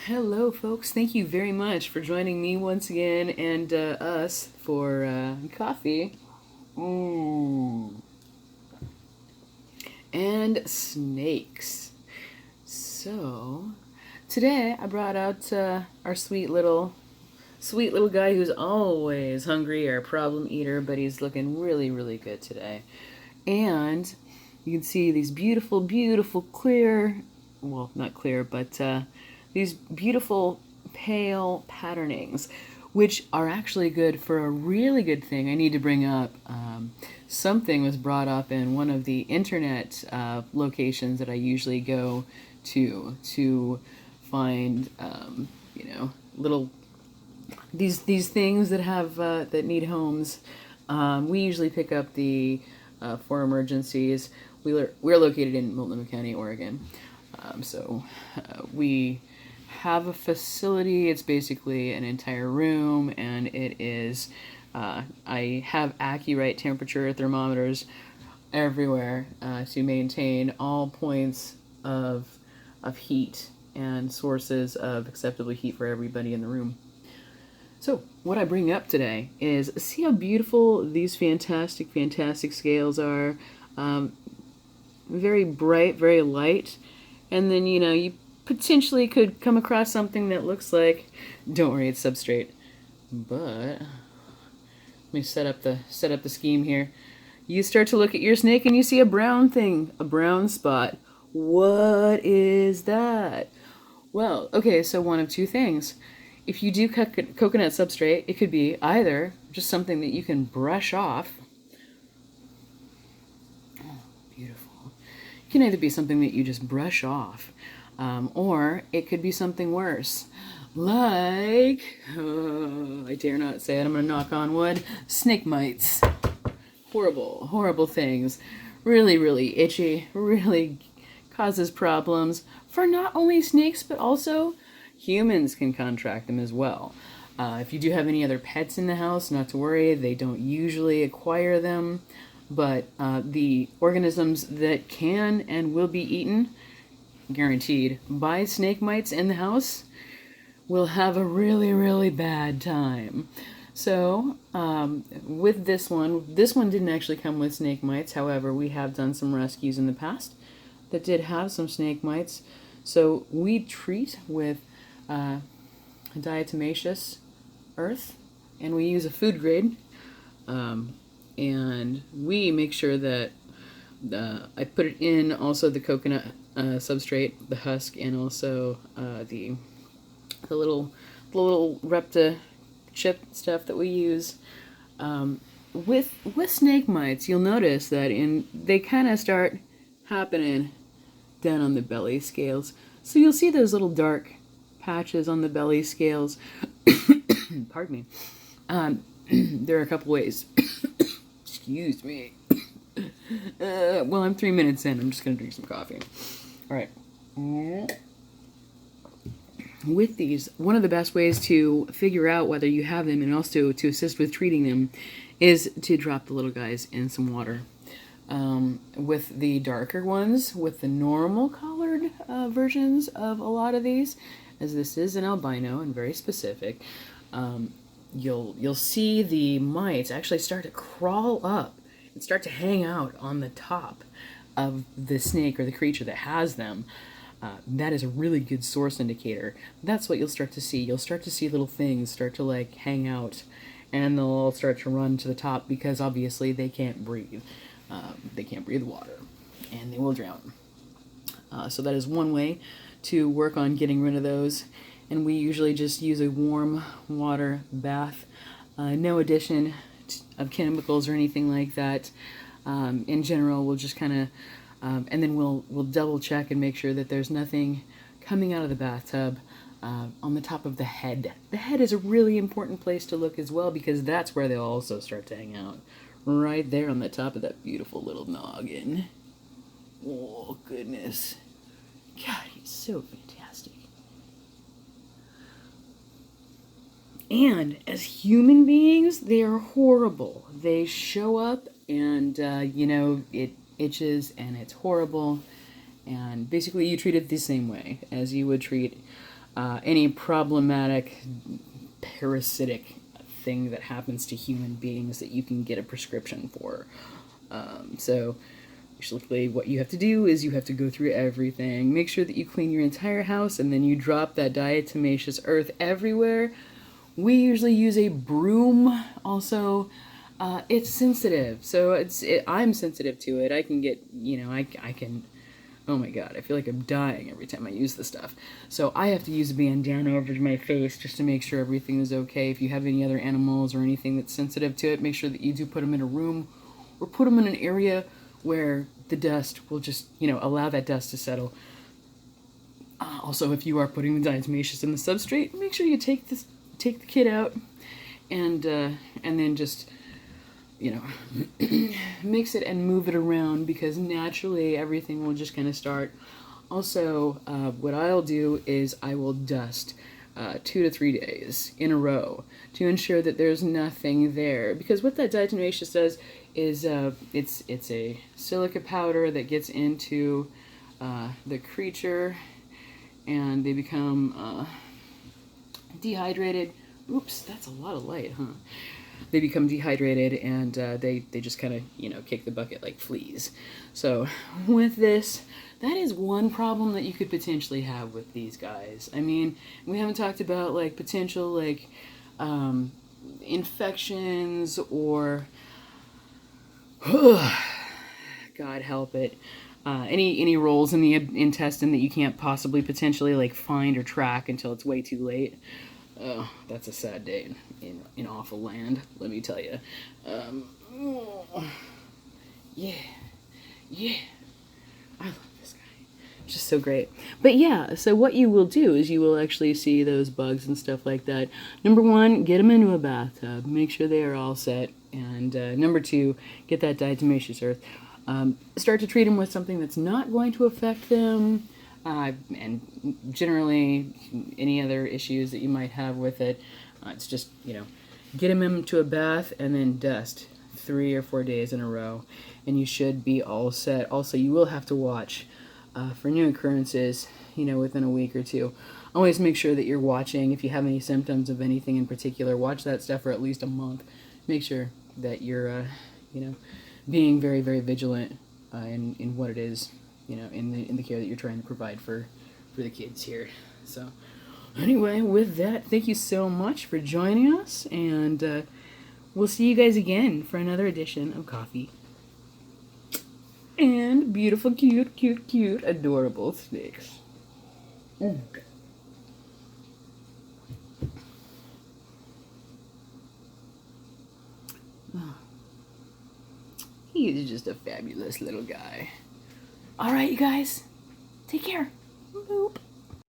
Hello, folks. Thank you very much for joining me once again and us for coffee. Ooh. And snakes. So, today I brought out our sweet little guy who's always hungry, our problem eater, but he's looking really, really good today. And you can see these beautiful, beautiful, clear, well, not clear, but these beautiful pale patternings, which are actually good for a really good thing I need to bring up. Something was brought up in one of the internet locations that I usually go to find, little these things that have that need homes. We usually pick up the for emergencies. We're located in Multnomah County, Oregon, so we have a facility. It's basically an entire room, and it is. I have AccuRite temperature thermometers everywhere to maintain all points of heat and sources of acceptable heat for everybody in the room. So, what I bring up today is see how beautiful these fantastic, fantastic scales are. Very bright, very light. And then, you potentially could come across something that looks like, don't worry, it's substrate. But, let me set up the scheme here. You start to look at your snake and you see a brown thing, a brown spot. What is that? Well, okay, so one of two things. If you do coconut substrate, it could be either just something that you can brush off. Oh, beautiful. It can either be something that you just brush off, or it could be something worse. Like, I dare not say it, I'm going to knock on wood, snake mites. Horrible, horrible things. Really, really itchy, really causes problems for not only snakes, but also humans can contract them as well. If you do have any other pets in the house, not to worry, they don't usually acquire them, but the organisms that can and will be eaten, guaranteed, by snake mites in the house will have a really, really bad time. So, with this one didn't actually come with snake mites. However, we have done some rescues in the past that did have some snake mites. So, we treat with diatomaceous earth, and we use a food grade, and we make sure that I put it in also the coconut substrate, the husk, and also the little repta chip stuff that we use. With snake mites, you'll notice that they kind of start happening down on the belly scales. So you'll see those little dark patches on the belly scales. Pardon me. There are a couple ways. Excuse me. Well, I'm 3 minutes in. I'm just going to drink some coffee. All right. With these, one of the best ways to figure out whether you have them and also to assist with treating them is to drop the little guys in some water. With the darker ones, with the normal colored versions of a lot of these, as this is an albino and very specific, you'll see the mites actually start to crawl up and start to hang out on the top of the snake or the creature that has them. That is a really good source indicator. That's what you'll start to see. You'll start to see little things start to hang out, and they'll all start to run to the top because obviously they can't breathe. They can't breathe water, and they will drown. So that is one way to work on getting rid of those. And we usually just use a warm water bath. No addition of chemicals or anything like that. In general, we'll just kind of and then we'll double check and make sure that there's nothing coming out of the bathtub on the top of the head. The head is a really important place to look as well because that's where they'll also start to hang out. Right there on the top of that beautiful little noggin. Oh, goodness. God, he's so fantastic. And as human beings, they are horrible. They show up and, it itches and it's horrible. And basically, you treat it the same way as you would treat any problematic parasitic thing that happens to human beings that you can get a prescription for. So basically what you have to do is you have to go through everything, make sure that you clean your entire house, and then you drop that diatomaceous earth everywhere. We usually use a broom also. It's sensitive, so I'm sensitive to it. I can get, I can, oh my god, I feel like I'm dying every time I use the stuff. So I have to use a bandana over my face just to make sure everything is okay. If you have any other animals or anything that's sensitive to it, make sure that you do put them in a room or put them in an area where the dust will just, allow that dust to settle. Also, if you are putting the diatomaceous in the substrate, make sure you take the kid out and then just, mix it and move it around, because naturally everything will just kind of start. Also, what I'll do is I will dust 2 to 3 days in a row to ensure that there's nothing there, because what that diatomaceous does is it's a silica powder that gets into the creature, and they become dehydrated. Oops, that's a lot of light, huh? They become dehydrated, and they just kind of, kick the bucket like fleas. So with this, that is one problem that you could potentially have with these guys. I mean, we haven't talked about like potential like infections or God help it, any rolls in the intestine that you can't possibly potentially like find or track until it's way too late. Oh, that's a sad day in awful land, let me tell you. Yeah, I love this guy. Just so great. But yeah, so what you will do is you will actually see those bugs and stuff like that. Number one, get them into a bathtub. Make sure they are all set. And number two, get that diatomaceous earth. Start to treat them with something that's not going to affect them. And generally, any other issues that you might have with it, it's just, get them into a bath and then dust 3 or 4 days in a row, and you should be all set. Also, you will have to watch for new occurrences, within a week or two. Always make sure that you're watching. If you have any symptoms of anything in particular, watch that stuff for at least a month. Make sure that you're, being very, very vigilant in what it is, in the care that you're trying to provide for the kids here. So anyway, with that, thank you so much for joining us, and we'll see you guys again for another edition of Coffee and Beautiful, cute, adorable snakes. He is just a fabulous little guy. All right, you guys, take care. Boop.